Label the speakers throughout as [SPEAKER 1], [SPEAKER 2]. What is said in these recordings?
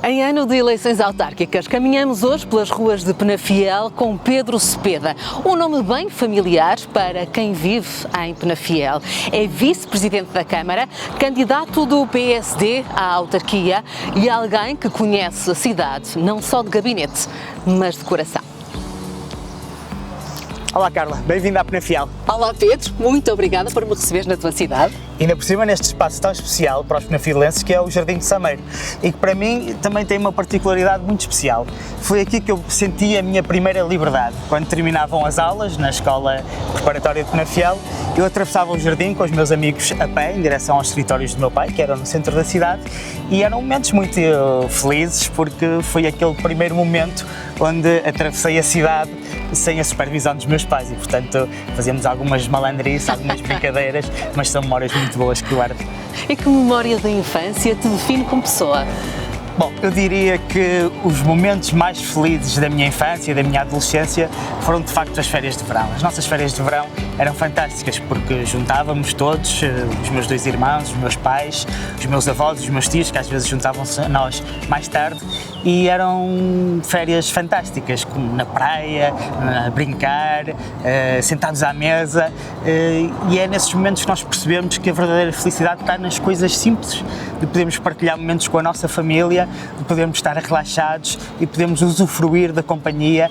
[SPEAKER 1] Em ano de eleições autárquicas, caminhamos hoje pelas ruas de Penafiel com Pedro Cepeda, um nome bem familiar para quem vive em Penafiel. É vice-presidente da Câmara, candidato do PSD à autarquia e alguém que conhece a cidade não só de gabinete, mas de coração.
[SPEAKER 2] Olá Carla, bem-vinda à Penafiel.
[SPEAKER 1] Olá Pedro, muito obrigada por me receberes na tua cidade.
[SPEAKER 2] E ainda por cima neste espaço tão especial para os penafielenses que é o Jardim de Sameiro e que para mim também tem uma particularidade muito especial. Foi aqui que eu senti a minha primeira liberdade. Quando terminavam as aulas na escola preparatória de Penafiel, eu atravessava o jardim com os meus amigos a pé em direção aos escritórios do meu pai, que eram no centro da cidade, e eram momentos muito felizes porque foi aquele primeiro momento onde atravessei a cidade sem a supervisão dos meus pais e, portanto, fazíamos algumas malandrices, algumas brincadeiras, mas são memórias muito boas que guardo.
[SPEAKER 1] E que memória da infância te define como pessoa?
[SPEAKER 2] Bom, eu diria que os momentos mais felizes da minha infância e da minha adolescência foram de facto as férias de verão. As nossas férias de verão eram fantásticas porque juntávamos todos, os meus dois irmãos, os meus pais, os meus avós, os meus tios, que às vezes juntavam-se a nós mais tarde, e eram férias fantásticas, como na praia, a brincar, sentados à mesa, e é nesses momentos que nós percebemos que a verdadeira felicidade está nas coisas simples, de podermos partilhar momentos com a nossa família, de podermos estar relaxados e podermos usufruir da companhia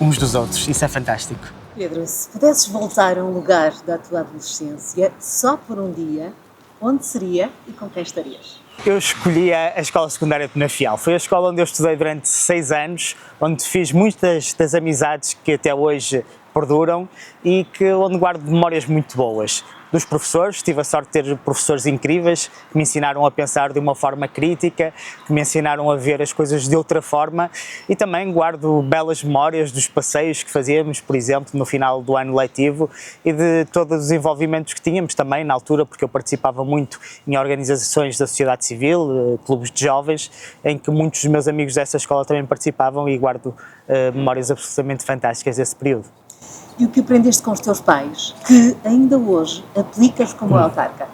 [SPEAKER 2] uns dos outros. Isso é fantástico.
[SPEAKER 3] Pedro, se pudesses voltar a um lugar da tua adolescência só por um dia, onde seria e com quem estarias?
[SPEAKER 2] Eu escolhi a Escola Secundária de Penafiel. Foi a escola onde eu estudei durante 6 anos, onde fiz muitas das amizades que até hoje perduram e onde guardo memórias muito boas. Dos professores, tive a sorte de ter professores incríveis que me ensinaram a pensar de uma forma crítica, que me ensinaram a ver as coisas de outra forma, e também guardo belas memórias dos passeios que fazíamos, por exemplo, no final do ano letivo, e de todos os envolvimentos que tínhamos também na altura, porque eu participava muito em organizações da sociedade civil, clubes de jovens, em que muitos dos meus amigos dessa escola também participavam, e guardo memórias absolutamente fantásticas desse período.
[SPEAKER 3] E o que aprendeste com os teus pais, que ainda hoje aplicas como autarca?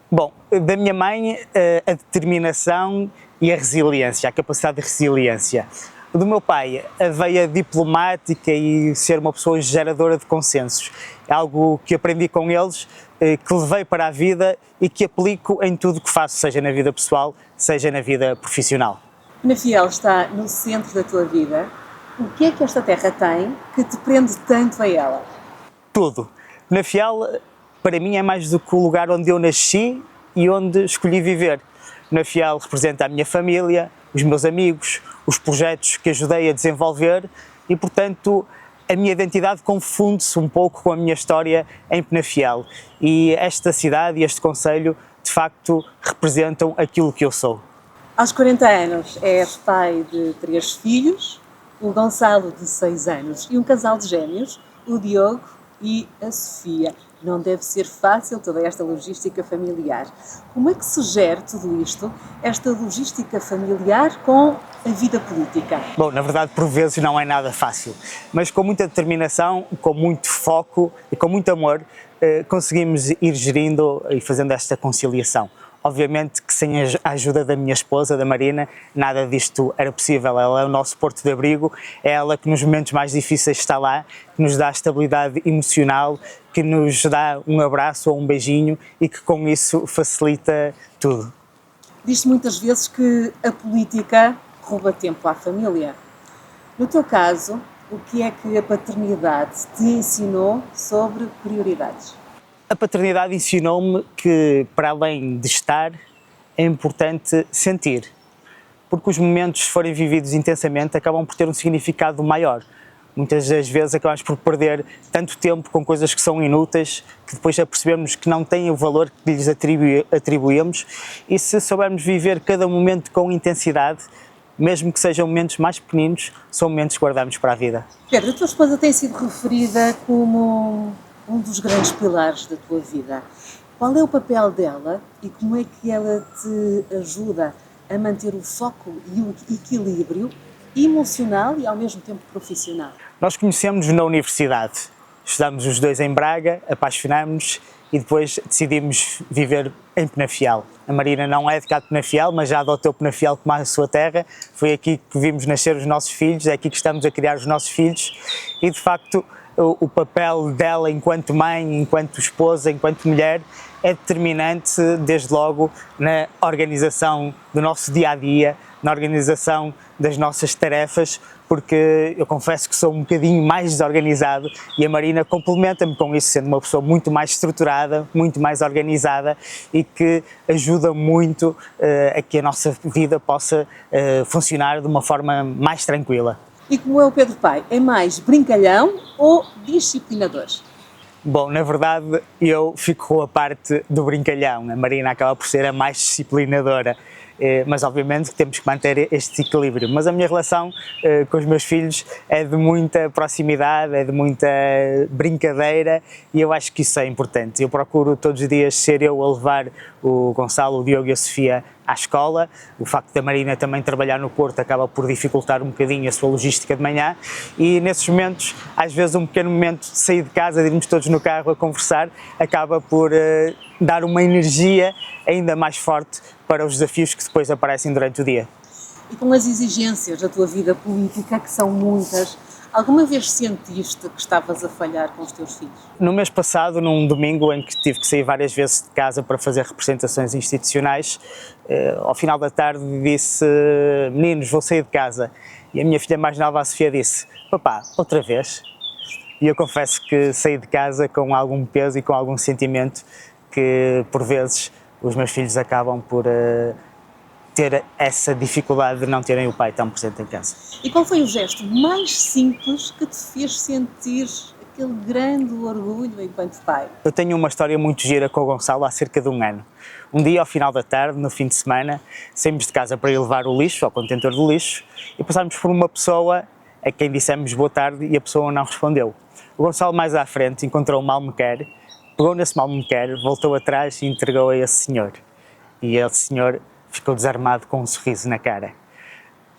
[SPEAKER 2] Bom, da minha mãe, a determinação e a resiliência, a capacidade de resiliência. Do meu pai, a veia diplomática e ser uma pessoa geradora de consensos. É algo que aprendi com eles, que levei para a vida e que aplico em tudo o que faço, seja na vida pessoal, seja na vida profissional.
[SPEAKER 3] Penafiel está no centro da tua vida. O que é que esta terra tem que te prende tanto a ela?
[SPEAKER 2] Tudo. Penafiel, para mim, é mais do que o lugar onde eu nasci e onde escolhi viver. Penafiel representa a minha família, os meus amigos, os projetos que ajudei a desenvolver e, portanto, a minha identidade confunde-se um pouco com a minha história em Penafiel. E esta cidade e este concelho, de facto, representam aquilo que eu sou.
[SPEAKER 3] Aos 40 anos és pai de 3 filhos, o Gonçalo de 6 anos e um casal de gêmeos, o Diogo e a Sofia. Não deve ser fácil toda esta logística familiar. Como é que se gera tudo isto, esta logística familiar com a vida política?
[SPEAKER 2] Bom, na verdade, por vezes não é nada fácil, mas com muita determinação, com muito foco e com muito amor, conseguimos ir gerindo e fazendo esta conciliação. Obviamente que sem a ajuda da minha esposa, da Marina, nada disto era possível. Ela é o nosso porto de abrigo, é ela que nos momentos mais difíceis está lá, que nos dá estabilidade emocional, que nos dá um abraço ou um beijinho e que com isso facilita tudo.
[SPEAKER 3] Diz-se muitas vezes que a política rouba tempo à família. No teu caso, o que é que a paternidade te ensinou sobre prioridades?
[SPEAKER 2] A paternidade ensinou-me que, para além de estar, é importante sentir, porque os momentos, se forem vividos intensamente, acabam por ter um significado maior. Muitas das vezes acabamos por perder tanto tempo com coisas que são inúteis, que depois já percebemos que não têm o valor que lhes atribuímos, e se soubermos viver cada momento com intensidade, mesmo que sejam momentos mais pequeninos, são momentos que guardamos para a vida.
[SPEAKER 3] Pedro, a tua esposa tem sido referida como um dos grandes pilares da tua vida. Qual é o papel dela e como é que ela te ajuda a manter o foco e o equilíbrio emocional e ao mesmo tempo profissional?
[SPEAKER 2] Nós conhecemos na universidade, estudamos os dois em Braga, apaixonámos-nos e depois decidimos viver em Penafiel. A Marina não é de cá de Penafiel, mas já adotou Penafiel como a sua terra. Foi aqui que vimos nascer os nossos filhos, é aqui que estamos a criar os nossos filhos e, de facto, o papel dela enquanto mãe, enquanto esposa, enquanto mulher, é determinante, desde logo, na organização do nosso dia-a-dia, na organização das nossas tarefas, porque eu confesso que sou um bocadinho mais desorganizado e a Marina complementa-me com isso, sendo uma pessoa muito mais estruturada, muito mais organizada e que ajuda muito a que a nossa vida possa funcionar de uma forma mais tranquila.
[SPEAKER 3] E como é o Pedro pai? É mais brincalhão ou disciplinador?
[SPEAKER 2] Bom, na verdade eu fico com a parte do brincalhão, a Marina acaba por ser a mais disciplinadora, mas obviamente que temos que manter este equilíbrio. Mas a minha relação com os meus filhos é de muita proximidade, é de muita brincadeira e eu acho que isso é importante. Eu procuro todos os dias ser eu a levar o Gonçalo, o Diogo e a Sofia à escola. O facto da Marina também trabalhar no Porto acaba por dificultar um bocadinho a sua logística de manhã e nesses momentos, às vezes um pequeno momento de sair de casa, de irmos todos no carro a conversar, acaba por dar uma energia ainda mais forte para os desafios que depois aparecem durante o dia.
[SPEAKER 3] E com as exigências da tua vida política, que são muitas, alguma vez sentiste que estavas a falhar com os teus filhos?
[SPEAKER 2] No mês passado, num domingo em que tive que sair várias vezes de casa para fazer representações institucionais, ao final da tarde disse: meninos, vou sair de casa. E a minha filha mais nova, a Sofia, disse: papá, outra vez? E eu confesso que saí de casa com algum peso e com algum sentimento que, por vezes, os meus filhos acabam por ter essa dificuldade de não terem o pai tão presente em casa.
[SPEAKER 3] E qual foi o gesto mais simples que te fez sentir aquele grande orgulho enquanto pai?
[SPEAKER 2] Eu tenho uma história muito gira com o Gonçalo há cerca de um ano. Um dia, ao final da tarde, no fim de semana, saímos de casa para ir levar o lixo ao contentor do lixo e passámos por uma pessoa a quem dissemos boa tarde e a pessoa não respondeu. O Gonçalo, mais à frente, encontrou um mal-me-quer, pegou nesse mal-me-quer, voltou atrás e entregou a esse senhor. E esse senhor ficou desarmado com um sorriso na cara.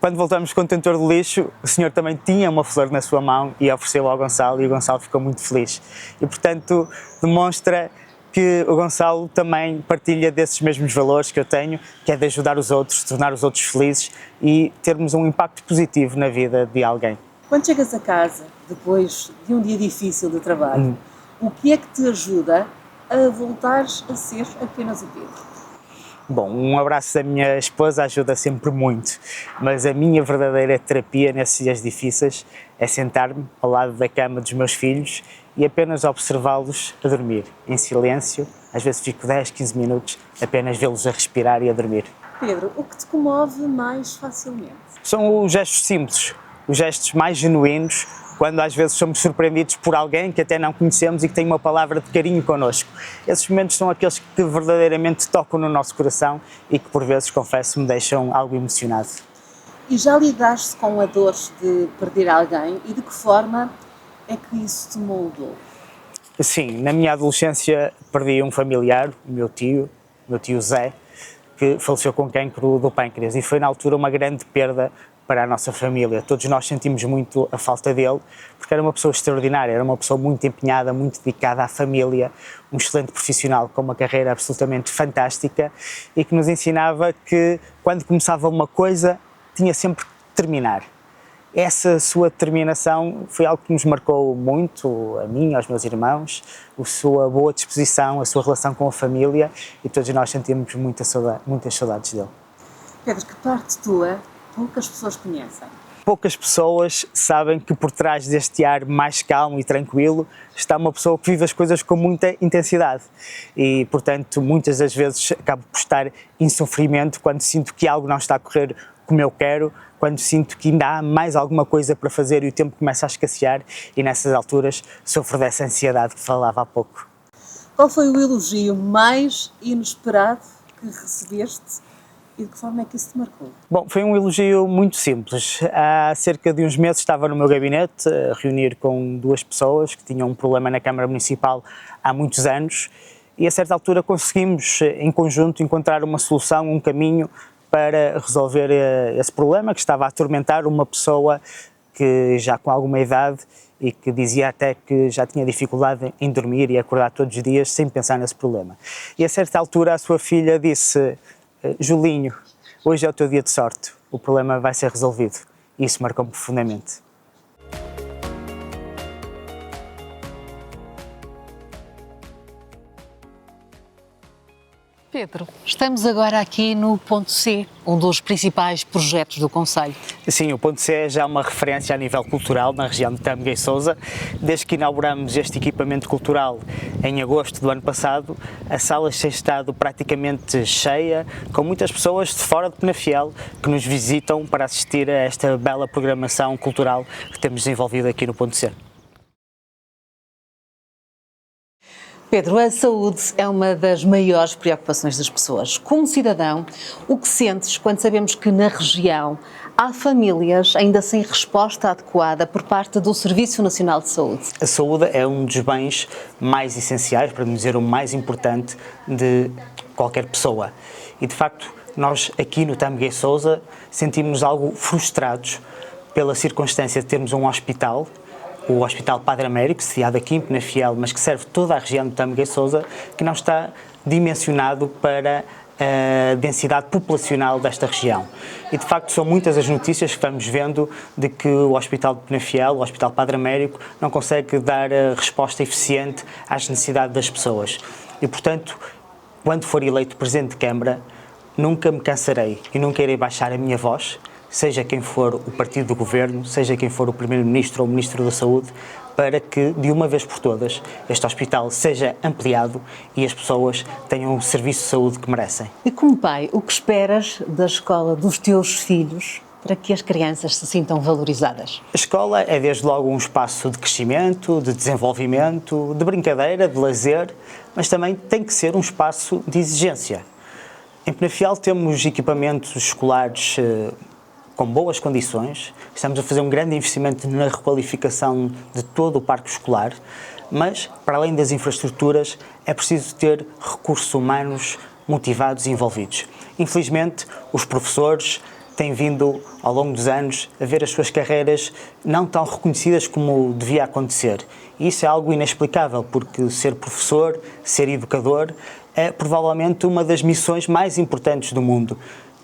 [SPEAKER 2] Quando voltamos do contentor de lixo, o senhor também tinha uma flor na sua mão e ofereceu ao Gonçalo e o Gonçalo ficou muito feliz. E, portanto, demonstra que o Gonçalo também partilha desses mesmos valores que eu tenho, que é de ajudar os outros, tornar os outros felizes e termos um impacto positivo na vida de alguém.
[SPEAKER 3] Quando chegas a casa, depois de um dia difícil de trabalho, o que é que te ajuda a voltares a ser apenas o Pedro?
[SPEAKER 2] Bom, um abraço da minha esposa ajuda sempre muito, mas a minha verdadeira terapia nesses dias difíceis é sentar-me ao lado da cama dos meus filhos e apenas observá-los a dormir, em silêncio. Às vezes fico 10, 15 minutos apenas vê-los a respirar e a dormir.
[SPEAKER 3] Pedro, o que te comove mais facilmente?
[SPEAKER 2] São os gestos simples, os gestos mais genuínos, quando às vezes somos surpreendidos por alguém que até não conhecemos e que tem uma palavra de carinho connosco. Esses momentos são aqueles que verdadeiramente tocam no nosso coração e que por vezes, confesso, me deixam algo emocionado.
[SPEAKER 3] E já lidaste com a dor de perder alguém e de que forma é que isso te moldou?
[SPEAKER 2] Sim, na minha adolescência perdi um familiar, o meu tio Zé, que faleceu com cancro do pâncreas e foi na altura uma grande perda para a nossa família. Todos nós sentimos muito a falta dele, porque era uma pessoa extraordinária, era uma pessoa muito empenhada, muito dedicada à família, um excelente profissional com uma carreira absolutamente fantástica e que nos ensinava que quando começava uma coisa tinha sempre que terminar. Essa sua determinação foi algo que nos marcou muito, a mim, aos meus irmãos, a sua boa disposição, a sua relação com a família e todos nós sentimos muitas saudades dele.
[SPEAKER 3] Pedro, que parte tua poucas pessoas conhecem?
[SPEAKER 2] Poucas pessoas sabem que por trás deste ar mais calmo e tranquilo está uma pessoa que vive as coisas com muita intensidade e, portanto, muitas das vezes acabo por estar em sofrimento quando sinto que algo não está a correr como eu quero, quando sinto que ainda há mais alguma coisa para fazer e o tempo começa a escassear e nessas alturas sofro dessa ansiedade que falava há pouco.
[SPEAKER 3] Qual foi o elogio mais inesperado que recebeste e de que forma é que isso te marcou?
[SPEAKER 2] Bom, foi um elogio muito simples. Há cerca de uns meses estava no meu gabinete a reunir com duas pessoas que tinham um problema na Câmara Municipal há muitos anos e a certa altura conseguimos em conjunto encontrar uma solução, um caminho para resolver esse problema que estava a atormentar uma pessoa que já com alguma idade e que dizia até que já tinha dificuldade em dormir e acordar todos os dias sem pensar nesse problema. E a certa altura a sua filha disse: Julinho, hoje é o teu dia de sorte, o problema vai ser resolvido. E isso marcou-me profundamente.
[SPEAKER 1] Pedro, estamos agora aqui no Ponto C, um dos principais projetos do Concelho.
[SPEAKER 2] Sim, o Ponto C é já uma referência a nível cultural na região de Tâmega e Sousa. Desde que inauguramos este equipamento cultural em agosto do ano passado, a sala tem estado praticamente cheia, com muitas pessoas de fora de Penafiel que nos visitam para assistir a esta bela programação cultural que temos desenvolvido aqui no Ponto C.
[SPEAKER 1] Pedro, a saúde é uma das maiores preocupações das pessoas. Como cidadão, o que sentes quando sabemos que na região há famílias ainda sem resposta adequada por parte do Serviço Nacional de Saúde?
[SPEAKER 2] A saúde é um dos bens mais essenciais, para não dizer o mais importante, de qualquer pessoa. E, de facto, nós aqui no Tâmega e Sousa sentimos-nos algo frustrados pela circunstância de termos um hospital, o Hospital Padre Américo, sediado aqui em Penafiel, mas que serve toda a região de Tâmega e Sousa, que não está dimensionado para a densidade populacional desta região. E, de facto, são muitas as notícias que vamos vendo de que o Hospital de Penafiel, o Hospital Padre Américo, não consegue dar a resposta eficiente às necessidades das pessoas. E, portanto, quando for eleito Presidente de Câmara, nunca me cansarei e nunca irei baixar a minha voz, seja quem for o partido do governo, seja quem for o Primeiro-Ministro ou o Ministro da Saúde, para que, de uma vez por todas, este hospital seja ampliado e as pessoas tenham o serviço de saúde que merecem.
[SPEAKER 1] E como pai, o que esperas da escola dos teus filhos para que as crianças se sintam valorizadas?
[SPEAKER 2] A escola é, desde logo, um espaço de crescimento, de desenvolvimento, de brincadeira, de lazer, mas também tem que ser um espaço de exigência. Em Penafiel temos equipamentos escolares com boas condições, estamos a fazer um grande investimento na requalificação de todo o parque escolar, mas, para além das infraestruturas, é preciso ter recursos humanos motivados e envolvidos. Infelizmente, os professores têm vindo, ao longo dos anos, a ver as suas carreiras não tão reconhecidas como devia acontecer. E isso é algo inexplicável, porque ser professor, ser educador, é provavelmente uma das missões mais importantes do mundo.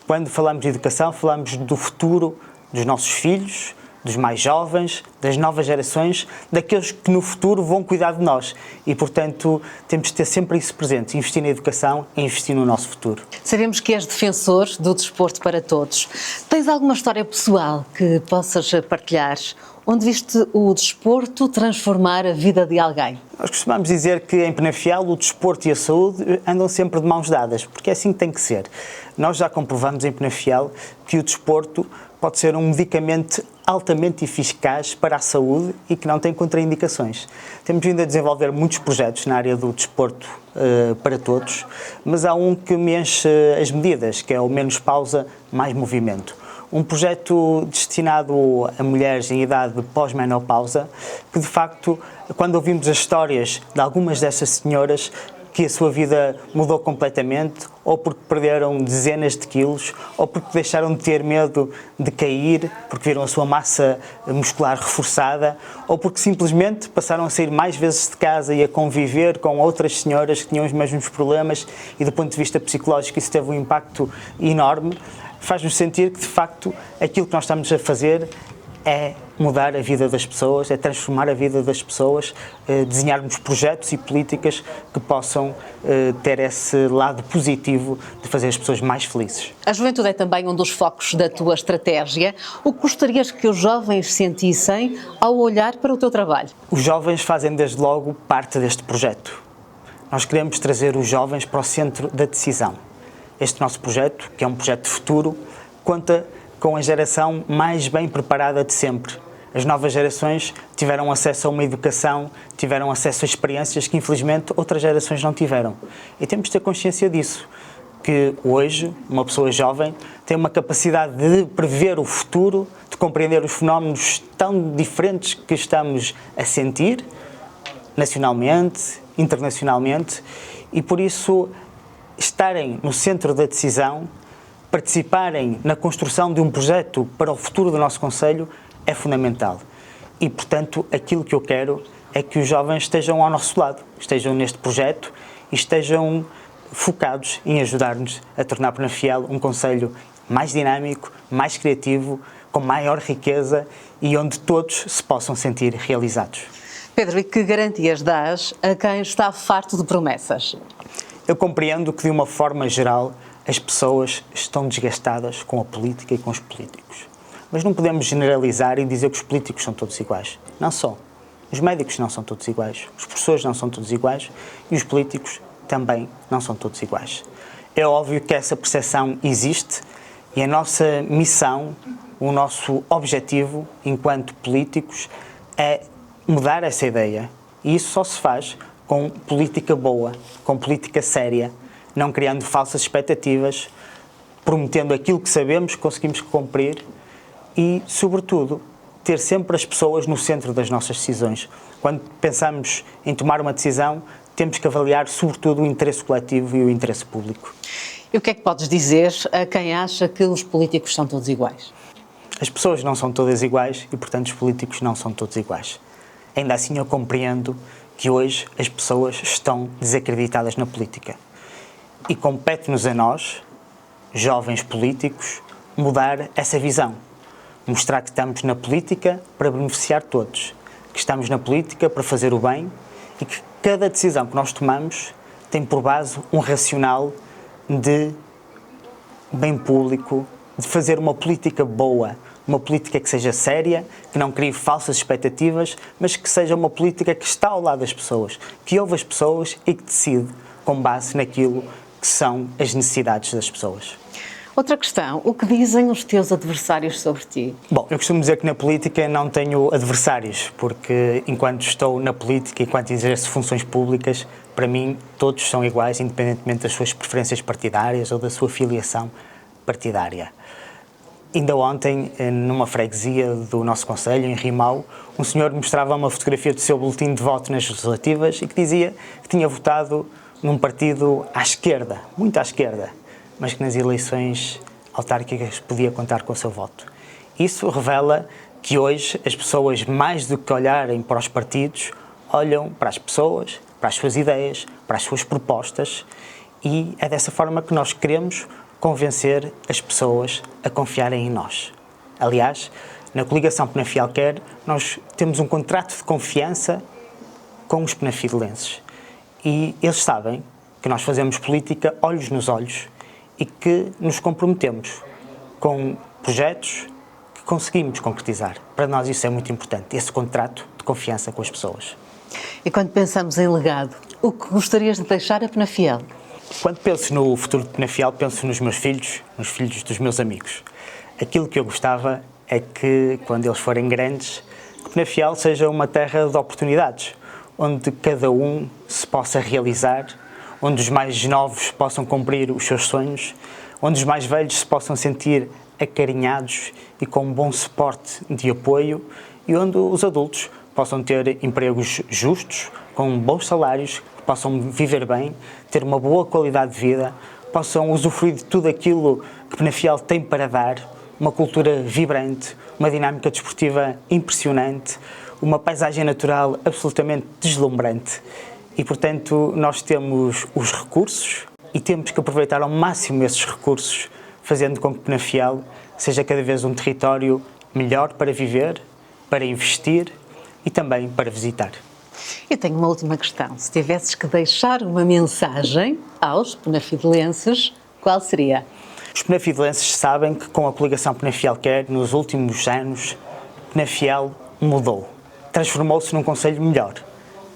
[SPEAKER 2] Quando falamos de educação, falamos do futuro dos nossos filhos, dos mais jovens, das novas gerações, daqueles que no futuro vão cuidar de nós. E, portanto, temos de ter sempre isso presente. Investir na educação é investir no nosso futuro.
[SPEAKER 1] Sabemos que és defensor do desporto para todos. Tens alguma história pessoal que possas partilhar? Onde viste o desporto transformar a vida de alguém?
[SPEAKER 2] Nós costumamos dizer que em Penafiel o desporto e a saúde andam sempre de mãos dadas, porque é assim que tem que ser. Nós já comprovamos em Penafiel que o desporto pode ser um medicamento altamente eficaz para a saúde e que não tem contraindicações. Temos vindo a desenvolver muitos projetos na área do desporto para todos, mas há um que me enche as medidas, que é o Menos Pausa, Mais Movimento. Um projeto destinado a mulheres em idade pós-menopausa, que de facto, quando ouvimos as histórias de algumas dessas senhoras, que a sua vida mudou completamente, ou porque perderam dezenas de quilos, ou porque deixaram de ter medo de cair, porque viram a sua massa muscular reforçada, ou porque simplesmente passaram a sair mais vezes de casa e a conviver com outras senhoras que tinham os mesmos problemas, e do ponto de vista psicológico isso teve um impacto enorme. Faz-nos sentir que, de facto, aquilo que nós estamos a fazer é mudar a vida das pessoas, é transformar a vida das pessoas, desenharmos projetos e políticas que possam ter esse lado positivo de fazer as pessoas mais felizes.
[SPEAKER 1] A juventude é também um dos focos da tua estratégia. O que gostarias que os jovens sentissem ao olhar para o teu trabalho?
[SPEAKER 2] Os jovens fazem, desde logo, parte deste projeto. Nós queremos trazer os jovens para o centro da decisão. Este nosso projeto, que é um projeto de futuro, conta com a geração mais bem preparada de sempre. As novas gerações tiveram acesso a uma educação, tiveram acesso a experiências que, infelizmente, outras gerações não tiveram. E temos de ter consciência disso, que hoje, uma pessoa jovem tem uma capacidade de prever o futuro, de compreender os fenómenos tão diferentes que estamos a sentir, nacionalmente, internacionalmente, e por isso estarem no centro da decisão, participarem na construção de um projeto para o futuro do nosso concelho é fundamental. e, portanto, aquilo que eu quero é que os jovens estejam ao nosso lado, estejam neste projeto e estejam focados em ajudar-nos a tornar Penafiel um concelho mais dinâmico, mais criativo, com maior riqueza e onde todos se possam sentir realizados.
[SPEAKER 1] Pedro, e que garantias dás a quem está farto de promessas?
[SPEAKER 2] Eu compreendo que, de uma forma geral, as pessoas estão desgastadas com a política e com os políticos. Mas não podemos generalizar e dizer que os políticos são todos iguais. Não são. Os médicos não são todos iguais, os professores não são todos iguais e os políticos também não são todos iguais. É óbvio que essa percepção existe e a nossa missão, o nosso objetivo enquanto políticos é mudar essa ideia. E isso só se faz com política boa, com política séria, não criando falsas expectativas, prometendo aquilo que sabemos que conseguimos cumprir e, sobretudo, ter sempre as pessoas no centro das nossas decisões. Quando pensamos em tomar uma decisão, temos que avaliar, sobretudo, o interesse coletivo e o interesse público.
[SPEAKER 1] E o que é que podes dizer a quem acha que os políticos são todos iguais?
[SPEAKER 2] As pessoas não são todas iguais e, portanto, os políticos não são todos iguais. Ainda assim, eu compreendo que hoje as pessoas estão desacreditadas na política. E compete-nos a nós, jovens políticos, mudar essa visão. Mostrar que estamos na política para beneficiar todos, que estamos na política para fazer o bem e que cada decisão que nós tomamos tem por base um racional de bem público, de fazer uma política boa, uma política que seja séria, que não crie falsas expectativas, mas que seja uma política que está ao lado das pessoas, que ouve as pessoas e que decide com base naquilo que são as necessidades das pessoas.
[SPEAKER 1] Outra questão, o que dizem os teus adversários sobre ti?
[SPEAKER 2] Bom, eu costumo dizer que na política não tenho adversários, porque enquanto estou na política, enquanto exerço funções públicas, para mim todos são iguais, independentemente das suas preferências partidárias ou da sua filiação partidária. Ainda ontem, numa freguesia do nosso concelho, em Rimau, um senhor mostrava uma fotografia do seu boletim de voto nas legislativas e que dizia que tinha votado num partido à esquerda, muito à esquerda, mas que nas eleições autárquicas podia contar com o seu voto. Isso revela que hoje as pessoas, mais do que olharem para os partidos, olham para as pessoas, para as suas ideias, para as suas propostas e é dessa forma que nós queremos convencer as pessoas a confiarem em nós. Aliás, na coligação Penafiel Quer, nós temos um contrato de confiança com os penafidelenses e eles sabem que nós fazemos política olhos nos olhos e que nos comprometemos com projetos que conseguimos concretizar. Para nós isso é muito importante, esse contrato de confiança com as pessoas.
[SPEAKER 1] E quando pensamos em legado, o que gostarias de deixar a Penafiel?
[SPEAKER 2] Quando penso no futuro de Penafiel, penso nos meus filhos, nos filhos dos meus amigos. Aquilo que eu gostava é que, quando eles forem grandes, que Penafiel seja uma terra de oportunidades, onde cada um se possa realizar, onde os mais novos possam cumprir os seus sonhos, onde os mais velhos se possam sentir acarinhados e com um bom suporte de apoio e onde os adultos possam ter empregos justos, com bons salários, possam viver bem, ter uma boa qualidade de vida, possam usufruir de tudo aquilo que Penafiel tem para dar, uma cultura vibrante, uma dinâmica desportiva impressionante, uma paisagem natural absolutamente deslumbrante. E, portanto, nós temos os recursos e temos que aproveitar ao máximo esses recursos, fazendo com que Penafiel seja cada vez um território melhor para viver, para investir e também para visitar.
[SPEAKER 1] Eu tenho uma última questão. Se tivesses que deixar uma mensagem aos penafidelenses, qual seria?
[SPEAKER 2] Os penafidelenses sabem que com a coligação Penafiel Quer, nos últimos anos, Penafiel mudou. Transformou-se num concelho melhor,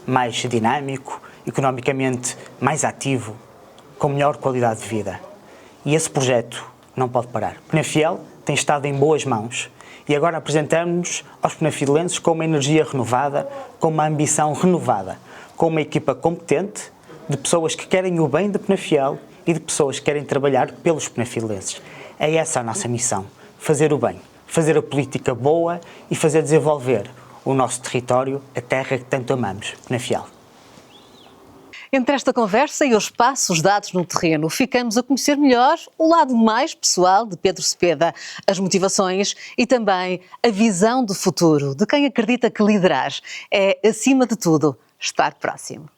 [SPEAKER 2] mais dinâmico, economicamente mais ativo, com melhor qualidade de vida. E esse projeto não pode parar. Penafiel tem estado em boas mãos e agora apresentamos-nos aos penafidelenses com uma energia renovada, com uma ambição renovada, com uma equipa competente, de pessoas que querem o bem de Penafiel e de pessoas que querem trabalhar pelos penafidelenses. É essa a nossa missão, fazer o bem, fazer a política boa e fazer desenvolver o nosso território, a terra que tanto amamos, Penafiel.
[SPEAKER 1] Entre esta conversa e os passos dados no terreno, ficamos a conhecer melhor o lado mais pessoal de Pedro Cepeda, as motivações e também a visão do futuro de quem acredita que liderar é, acima de tudo, estar próximo.